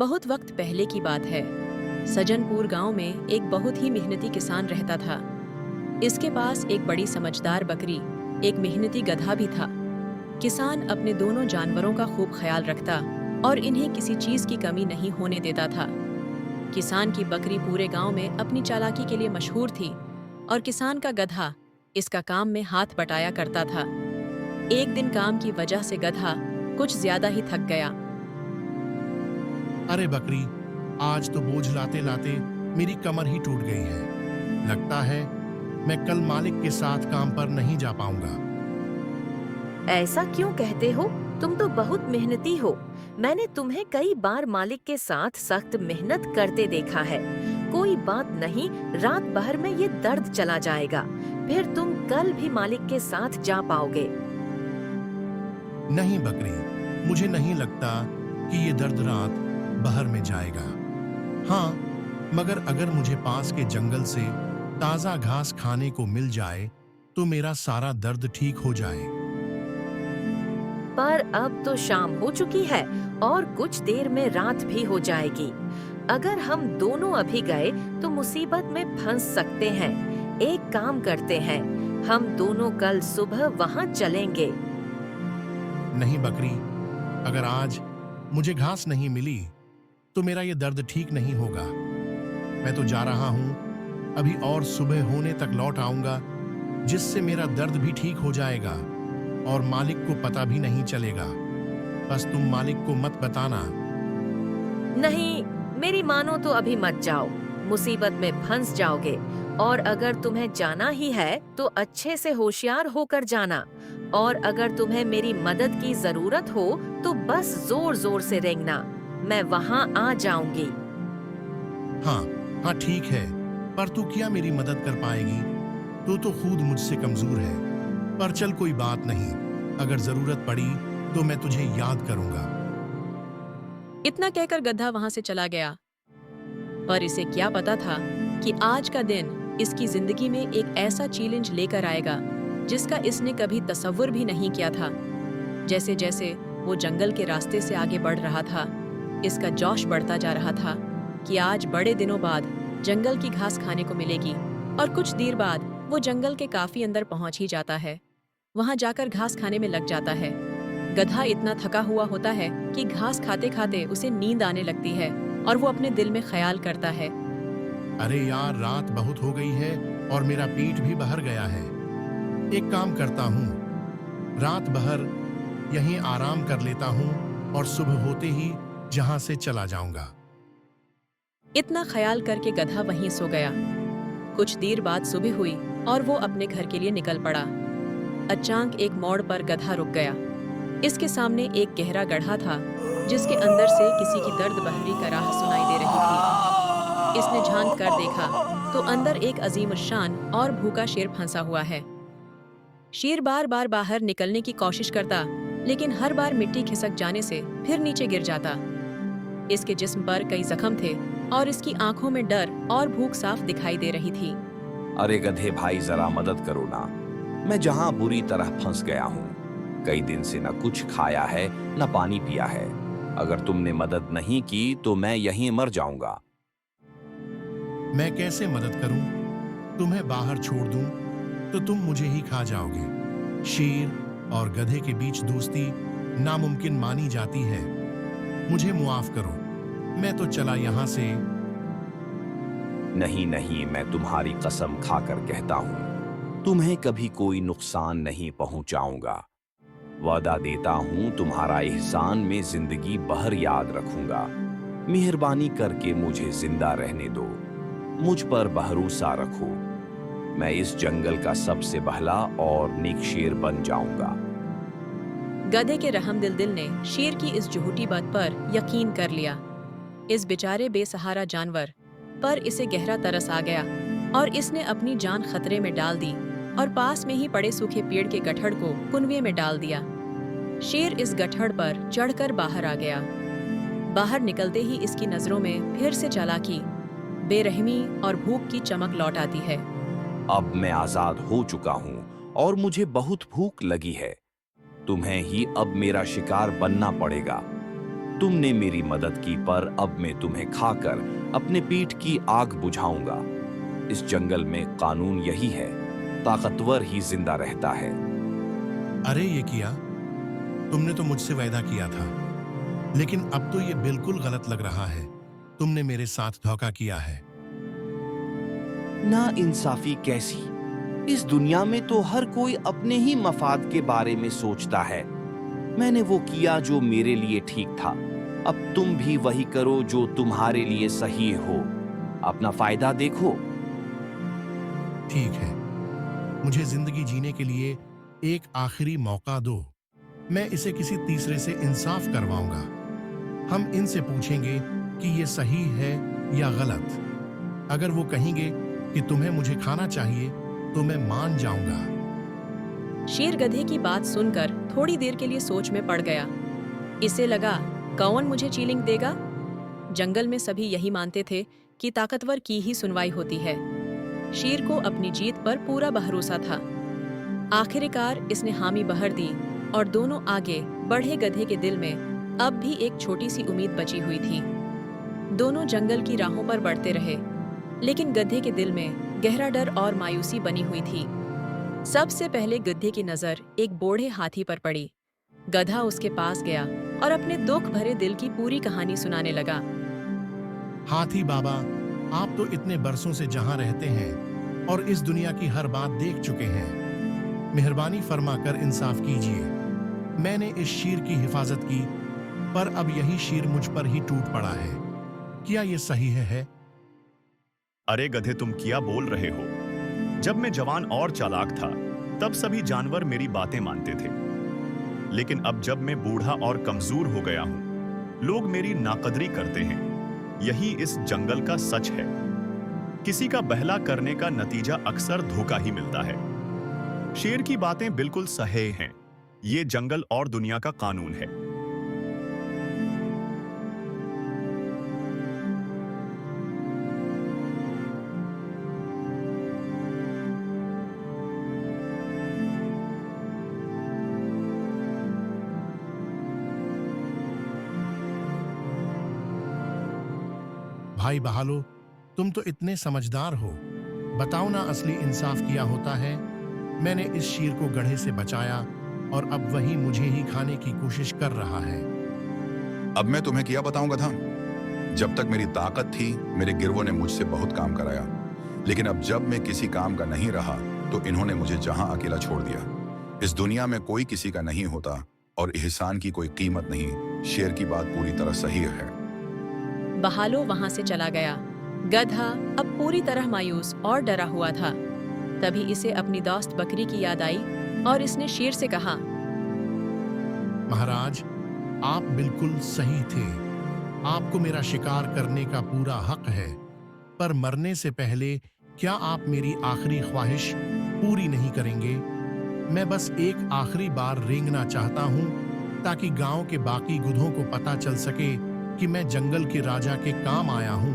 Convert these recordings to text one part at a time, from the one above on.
बहुत वक्त पहले की बात है। सजनपुर गांव में एक बहुत ही मेहनती किसान रहता था। इसके पास एक बड़ी समझदार बकरी, एक मेहनती गधा भी था। किसान अपने दोनों जानवरों का खूब ख्याल रखता और इन्हें किसी चीज की कमी नहीं होने देता था। किसान की बकरी पूरे गांव में अपनी चालाकी के लिए मशहूर थी और किसान का गधा इसका काम में हाथ बटाया करता था। एक दिन काम की वजह से गधा कुछ ज्यादा ही थक गया। अरे बकरी, आज तो बोझ लाते लाते मेरी कमर ही टूट गई है। लगता है मैं कल मालिक के साथ काम पर नहीं जा पाऊंगा। ऐसा क्यों कहते हो? तुम तो बहुत मेहनती हो। मैंने तुम्हें कई बार मालिक के साथ सख्त मेहनत करते देखा है। कोई बात नहीं, रात भर में ये दर्द चला जाएगा। फिर तुम कल भी मालिक के साथ जा पाओगे। नहीं बकरी, मुझे नहीं लगता कि ये दर्द रात बहर में जाएगा। हाँ, मगर अगर मुझे पास के जंगल से ताजा घास खाने को मिल जाए तो मेरा सारा दर्द ठीक हो जाए। पर अब तो शाम हो चुकी है और कुछ देर में रात भी हो जाएगी। अगर हम दोनों अभी गए तो मुसीबत में फंस सकते हैं। एक काम करते हैं, हम दोनों कल सुबह वहाँ चलेंगे। नहीं बकरी, अगर आज मुझे घास नहीं मिली तो मेरा ये दर्द ठीक नहीं होगा। मैं तो जा रहा हूं, अभी और सुबह होने तक लौट आऊंगा, जिससे मेरा दर्द भी ठीक हो जाएगा और मालिक को पता भी नहीं चलेगा। बस तुम मालिक को मत बताना। नहीं, मेरी मानो तो अभी मत जाओ, मुसीबत में फंस जाओगे। और अगर तुम्हें जाना ही है तो अच्छे से होशियार होकर जाना। और अगर तुम्हें मेरी मदद की जरूरत हो तो बस जोर जोर से रेंगना, मैं वहाँ आ जाऊंगी। हाँ हाँ ठीक है, पर तू क्या मेरी मदद कर पाएगी? तू तो खुद मुझसे कमजोर है। पर चल, कोई बात नहीं, अगर जरूरत पड़ी तो मैं तुझे याद करूंगा। इतना कहकर गधा वहां से चला गया। पर इसे क्या पता था कि आज का दिन इसकी जिंदगी में एक ऐसा चैलेंज लेकर आएगा जिसका इसने कभी तसव्वुर भी नहीं किया था। जैसे जैसे वो जंगल के रास्ते से आगे बढ़ रहा था, इसका जोश बढ़ता जा रहा था कि आज बड़े दिनों बाद जंगल की घास खाने को मिलेगी। और कुछ देर बाद वो जंगल के काफी अंदर पहुंच ही जाता है। वहां जाकर घास खाने में लग जाता है। गधा इतना थका हुआ होता है कि घास खाते खाते उसे नींद आने लगती है और वो अपने दिल में ख्याल करता है, अरे यार, रात बहुत हो गई है और मेरा पेट भी बहर गया है। एक काम करता हूँ, रात भर यहीं आराम कर लेता हूँ और सुबह होते ही जहां से चला जाऊंगा। इतना ख्याल करके गधा वहीं सो गया। कुछ देर बाद सुबह हुई और वो अपने घर के लिए निकल पड़ा। अचानक एक मोड़ पर गधा रुक गया। इसके सामने एक गहरा गड्ढा था जिसके अंदर से किसी की दर्द बहरी कराह सुनाई दे रही थी। इसने झांक कर देखा तो अंदर एक अजीम शान और भूखा शेर फंसा हुआ है। शेर बार बार बाहर निकलने की कोशिश करता, लेकिन हर बार मिट्टी खिसक जाने से फिर नीचे गिर जाता। इसके जिस्म पर कई जख्म थे और इसकी आंखों में डर और भूख साफ दिखाई दे रही थी। अरे गधे भाई, जरा मदद करो ना। मैं जहां बुरी तरह फंस गया हूँ। कई दिन से न कुछ खाया है न पानी पिया है। अगर तुमने मदद नहीं की तो मैं यहीं मर जाऊंगा। मैं कैसे मदद करूं? तुम्हें बाहर छोड़ दूं तो तुम मुझे ही खा जाओगे। शेर और गधे के बीच दोस्ती नामुमकिन मानी जाती है। मुझे मुआफ करो, मैं तो चला यहां से। नहीं नहीं, मैं तुम्हारी कसम खाकर कहता हूँ, तुम्हें कभी कोई नुकसान नहीं पहुंचाऊंगा। वादा देता हूँ, तुम्हारा एहसान में जिंदगी भर याद रखूंगा। मेहरबानी करके मुझे जिंदा रहने दो। मुझ पर भरोसा रखो। मैं इस जंगल का सबसे भला और नेक शेर बन जाऊंगा। गधे के रहमदिल दिल ने शेर की इस झूठी बात पर यकीन कर लिया। इस बेचारे बेसहारा जानवर पर इसे गहरा तरस आ गया और इसने अपनी जान खतरे में डाल दी और पास में ही पड़े सूखे पेड़ के गठड़ को कुनवे में डाल दिया। शेर इस गठड़ पर चढ़कर बाहर आ गया। बाहर निकलते ही इसकी नजरों में फिर से चालाकी, बेरहमी और भूख की चमक लौट आती है। अब मैं आजाद हो चुका हूँ और मुझे बहुत भूख लगी है। तुम्हें ही अब मेरा शिकार बनना पड़ेगा। तुमने मेरी मदद की, पर अब मैं तुम्हें खाकर अपने पीठ की आग बुझाऊंगा। इस जंगल में कानून यही है, ताकतवर ही जिंदा रहता है। अरे ये किया, तुमने तो मुझसे वायदा किया था, लेकिन अब तो ये बिल्कुल गलत लग रहा है। तुमने मेरे साथ धोखा किया है। ना इंसाफी कैसी? इस दुनिया में तो हर कोई अपने ही मफाद के बारे में सोचता है। मैंने वो किया जो मेरे लिए ठीक था, अब तुम भी वही करो जो तुम्हारे लिए सही हो। अपना फायदा देखो। ठीक है, मुझे जिंदगी जीने के लिए एक आखिरी मौका दो। मैं इसे किसी तीसरे से इंसाफ करवाऊंगा। हम इनसे पूछेंगे कि ये सही है या गलत। अगर वो कहेंगे कि तुम्हें मुझे खाना चाहिए, तो मैं मान जाऊंगा। शेर गधे की बात सुनकर थोड़ी देर के लिए सोच में पड़ गया। इसे लगा, कौन मुझे चीलिंग देगा? जंगल में सभी यही मानते थे कि ताकतवर की ही सुनवाई होती है। शेर को अपनी जीत पर पूरा भरोसा था। आखिरकार इसने हामी बहर दी और दोनों आगे बढ़े। गधे के दिल में अब भी एक छोटी सी उम्मीद बची हुई थी। दोनों जंगल की राहों पर बढ़ते रहे, लेकिन गधे के दिल में गहरा डर और मायूसी बनी हुई थी। सबसे पहले गधे की नजर एक बूढ़े हाथी पर पड़ी। गधा उसके पास गया और अपने दुख भरे दिल की पूरी कहानी सुनाने लगा। हाथी बाबा, आप तो इतने बरसों से जहां रहते हैं और इस दुनिया की हर बात देख चुके हैं। मेहरबानी फरमाकर इंसाफ कीजिए। मैंने इस शीर की हिफाजत की, पर अब यही शीर मुझ पर ही टूट पड़ा है। क्या ये सही है? अरे गधे, तुम क्या बोल रहे हो? जब मैं जवान और चालाक था, तब सभी जानवर मेरी बातें मानते थे। लेकिन अब जब मैं बूढ़ा और कमजोर हो गया हूं, लोग मेरी नाकदरी करते हैं। यही इस जंगल का सच है। किसी का बहला करने का नतीजा अक्सर धोखा ही मिलता है। शेर की बातें बिल्कुल सही हैं। ये जंगल और दुनिया का कानून है। भाई बहालो, तुम तो इतने समझदार हो। बताओ ना, असली इंसाफ किया होता है। मैंने इस शीर को गड्ढे से बचाया और अब वही मुझे ही खाने की कोशिश कर रहा है। अब मैं तुम्हें क्या बताऊंगा था? जब तक मेरी ताकत थी, मेरे गिरवों ने मुझसे बहुत काम कराया। लेकिन अब जब मैं किसी काम का नहीं रहा, तो इन्होंने मुझे जहां अकेला छोड़ दिया। इस दुनिया में कोई किसी का नहीं होता और एहसान की कोई कीमत नहीं। शेर की बात पूरी तरह सही है। बहालो वहां से चला गया। गधा अब पूरी तरह मायूस और डरा हुआ था। तभी इसे अपनी दोस्त बकरी की याद आई और इसने शेर से कहा, महाराज, आप बिल्कुल सही थे। आपको मेरा शिकार करने का पूरा हक है, पर मरने से पहले क्या आप मेरी आखिरी ख्वाहिश पूरी नहीं करेंगे? मैं बस एक आखिरी बार रेंगना चाहता हूं, ताकि गांव के बाकी गुधों को पता चल सके कि मैं जंगल के राजा के काम आया हूं।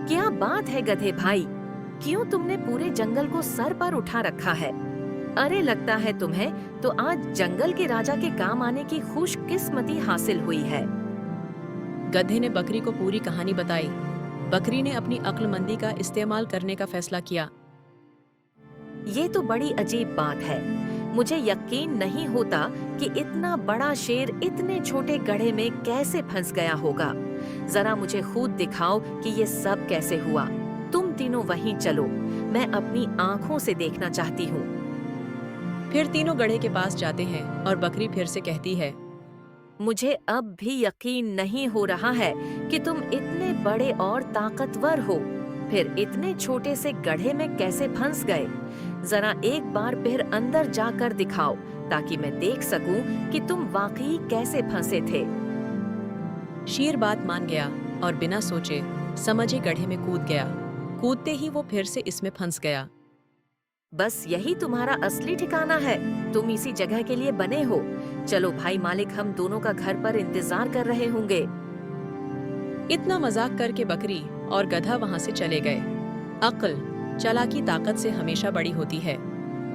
क्या बात है गधे भाई, क्यों तुमने पूरे जंगल को सर पर उठा रखा है? अरे लगता है तुम्हें तो आज जंगल के राजा के काम आने की खुशकिस्मती हासिल हुई है। गधे ने बकरी को पूरी कहानी बताई। बकरी ने अपनी अक्लमंदी का इस्तेमाल करने का फैसला किया। ये तो बड़ी अजीब बात है। मुझे यकीन नहीं होता कि इतना बड़ा शेर इतने छोटे गड्ढे में कैसे फंस गया होगा। जरा मुझे खुद दिखाओ कि ये सब कैसे हुआ। तुम तीनों वहीं चलो, मैं अपनी आंखों से देखना चाहती हूँ। फिर तीनों गड्ढे के पास जाते हैं और बकरी फिर से कहती है, मुझे अब भी यकीन नहीं हो रहा है कि तुम इतने बड़े और ताकतवर हो, फिर इतने छोटे से गड्ढे में कैसे फंस गए। जरा एक बार फिर अंदर जाकर दिखाओ, ताकि मैं देख सकूं कि तुम वाकई कैसे फंसे थे। शेर बात मान गया और बिना सोचे समझे गड्ढे में कूद गया। कूदते ही वो फिर से इसमें फंस गया। बस यही तुम्हारा असली ठिकाना है? तुम इसी जगह के लिए बने हो? चलो भाई मालिक, हम दोनों का घर पर इंतजार कर रहे होंगे। इतना मजाक करके बकरी और गधा वहां से चले गए। अक्ल चालाकी ताकत से हमेशा बड़ी होती है।